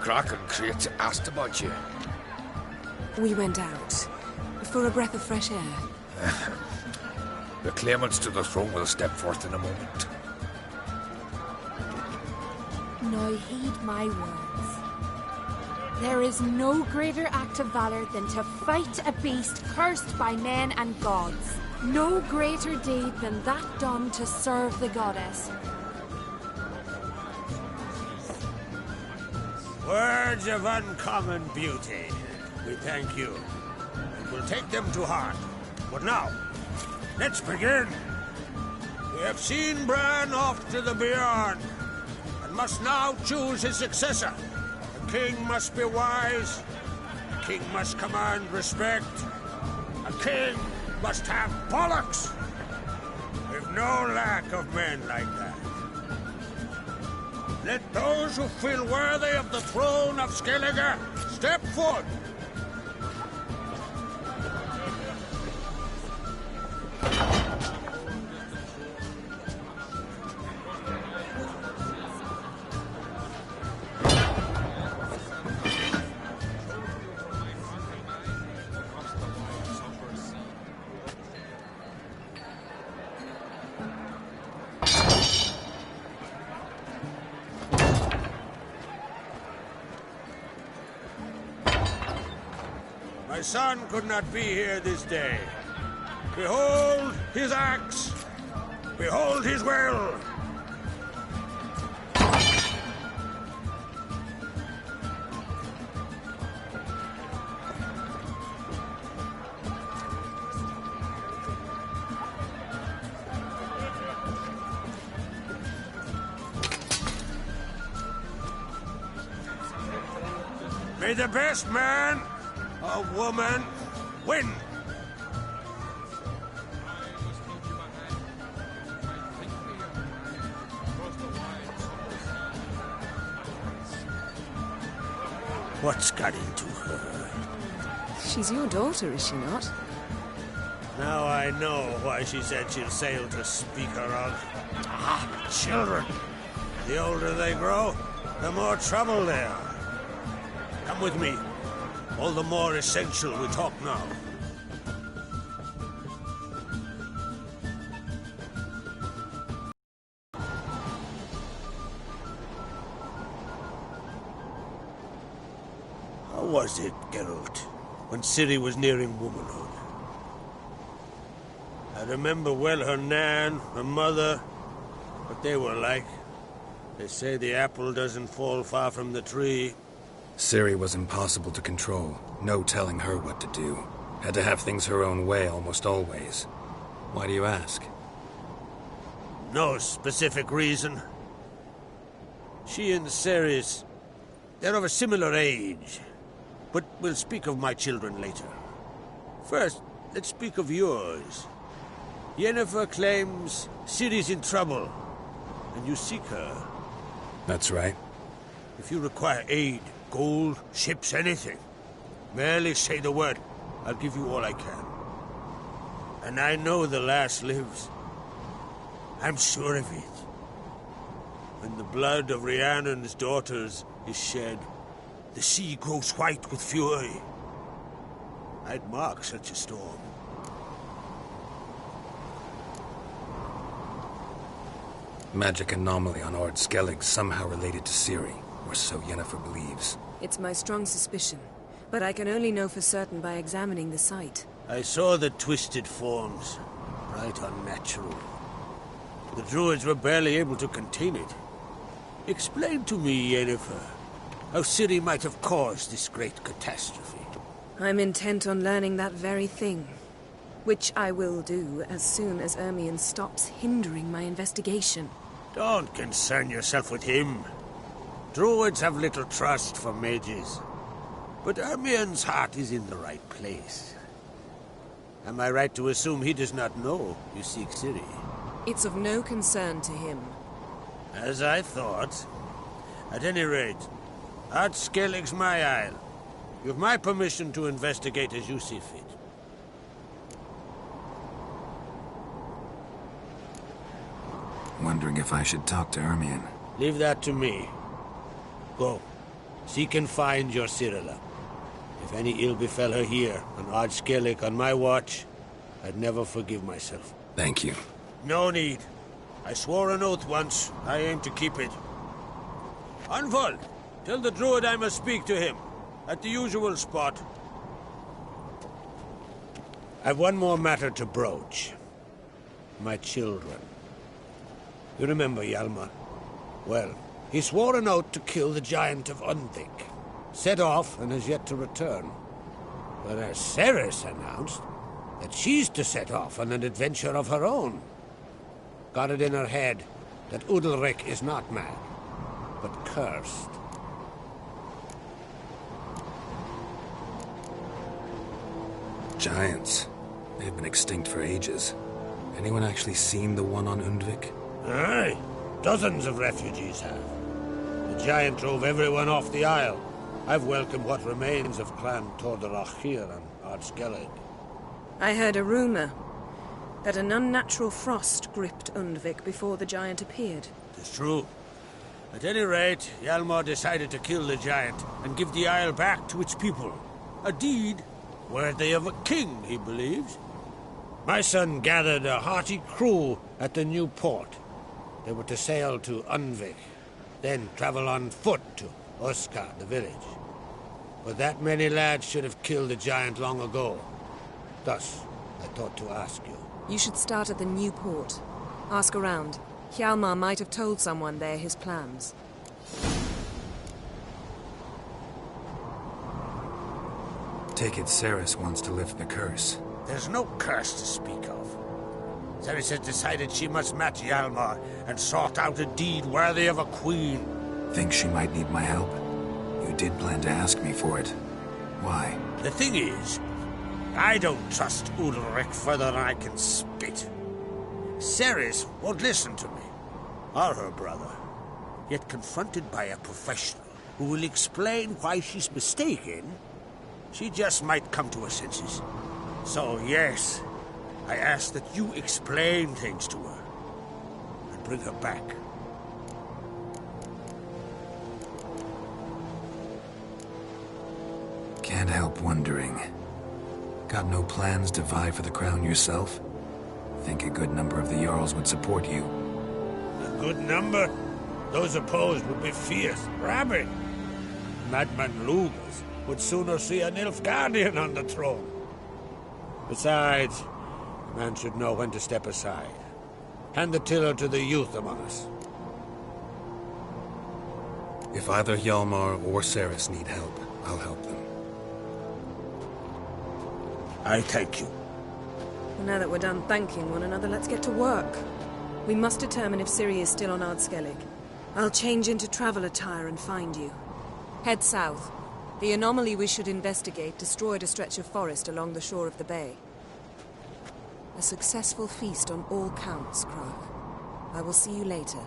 Kraken Crate asked about you. We went out. For a breath of fresh air. The claimants to the throne will step forth in a moment. Now heed my words. There is no greater act of valor than to fight a beast cursed by men and gods. No greater deed than that done to serve the goddess. Words of uncommon beauty. We thank you. And we'll take them to heart. But now, let's begin. We have seen Bran off to the beyond, and must now choose his successor. A king must be wise. A king must command respect. A king must have bollocks. We've no lack of men like that. Let those who feel worthy of the throne of Skellige step forth. My son could not be here this day. Behold his axe. Behold his will. May the best man or woman win. What's got into her? She's your daughter, is she not? Now I know why she said she'll sail to speak her of. Ah, children. The older they grow, the more trouble they are. Come with me. All the more essential we talk now. How was it, Geralt, when Ciri was nearing womanhood? I remember well her nan, her mother, what they were like. They say the apple doesn't fall far from the tree. Ciri was impossible to control. No telling her what to do. Had to have things her own way almost always. Why do you ask? No specific reason. She and Ceres, they're of a similar age. But we'll speak of my children later. First, let's speak of yours. Yennefer claims Ciri's in trouble, and you seek her. That's right. If you require aid, gold, ships, anything, merely say the word. I'll give you all I can. And I know the lass lives. I'm sure of it. When the blood of Rhiannon's daughters is shed, the sea grows white with fury. I'd mark such a storm. Magic anomaly on Ord Skellig somehow related to Ciri, or so Yennefer believes. It's my strong suspicion, but I can only know for certain by examining the site. I saw the twisted forms. Right unnatural. The druids were barely able to contain it. Explain to me, Yennefer, how Ciri might have caused this great catastrophe. I'm intent on learning that very thing. Which I will do as soon as Ermion stops hindering my investigation. Don't concern yourself with him. Druids have little trust for mages. But Ermion's heart is in the right place. Am I right to assume he does not know you seek Ciri? It's of no concern to him. As I thought. At any rate, Ard Skellig's my isle. You have my permission to investigate as you see fit. Wondering if I should talk to Ermion. Leave that to me. Go. Seek and find your Cyrilla. If any ill befell her here, on Ard Skellig on my watch, I'd never forgive myself. Thank you. No need. I swore an oath once. I aim to keep it. Anvald, tell the druid I must speak to him. At the usual spot. I've one more matter to broach. My children. You remember Hjalmar? Well, he swore an oath to kill the giant of Undvik. Set off and has yet to return. Whereas Cerys announced that she's to set off on an adventure of her own. Got it in her head that Udalryk is not mad, but cursed. Giants. They've been extinct for ages. Anyone actually seen the one on Undvik? Aye. Dozens of refugees have. The giant drove everyone off the Isle. I've welcomed what remains of Clan Tordarach here on Ard Skellig. I heard a rumor that an unnatural frost gripped Undvik before the giant appeared. It's true. At any rate, Hjalmar decided to kill the giant and give the Isle back to its people. A deed worthy of a king, he believes. My son gathered a hearty crew at the new port. They were to sail to Undvik, then travel on foot to Oskar, the village. But that many lads should have killed the giant long ago. Thus, I thought to ask you. You should start at the new port. Ask around. Hjalmar might have told someone there his plans. Take it Cerys wants to lift the curse. There's no curse to speak of. Cerys has decided she must match Hjalmar and sought out a deed worthy of a queen. Think she might need my help? You did plan to ask me for it. Why? The thing is, I don't trust Udalryk further than I can spit. Cerys won't listen to me, or her brother. Yet confronted by a professional who will explain why she's mistaken, she just might come to her senses. So yes, I ask that you explain things to her and bring her back. Can't help wondering. Got no plans to vie for the crown yourself? Think a good number of the Jarls would support you. A good number? Those opposed would be fierce, rabid. Madman Lugas would sooner see an Nilfgaardian on the throne. Besides, a man should know when to step aside. Hand the tiller to the youth among us. If either Hjalmar or Cerys need help, I'll help them. I thank you. Well, now that we're done thanking one another, let's get to work. We must determine if Ciri is still on Ard Skellig. I'll change into travel attire and find you. Head south. The anomaly we should investigate destroyed a stretch of forest along the shore of the bay. A successful feast on all counts, Krag. I will see you later.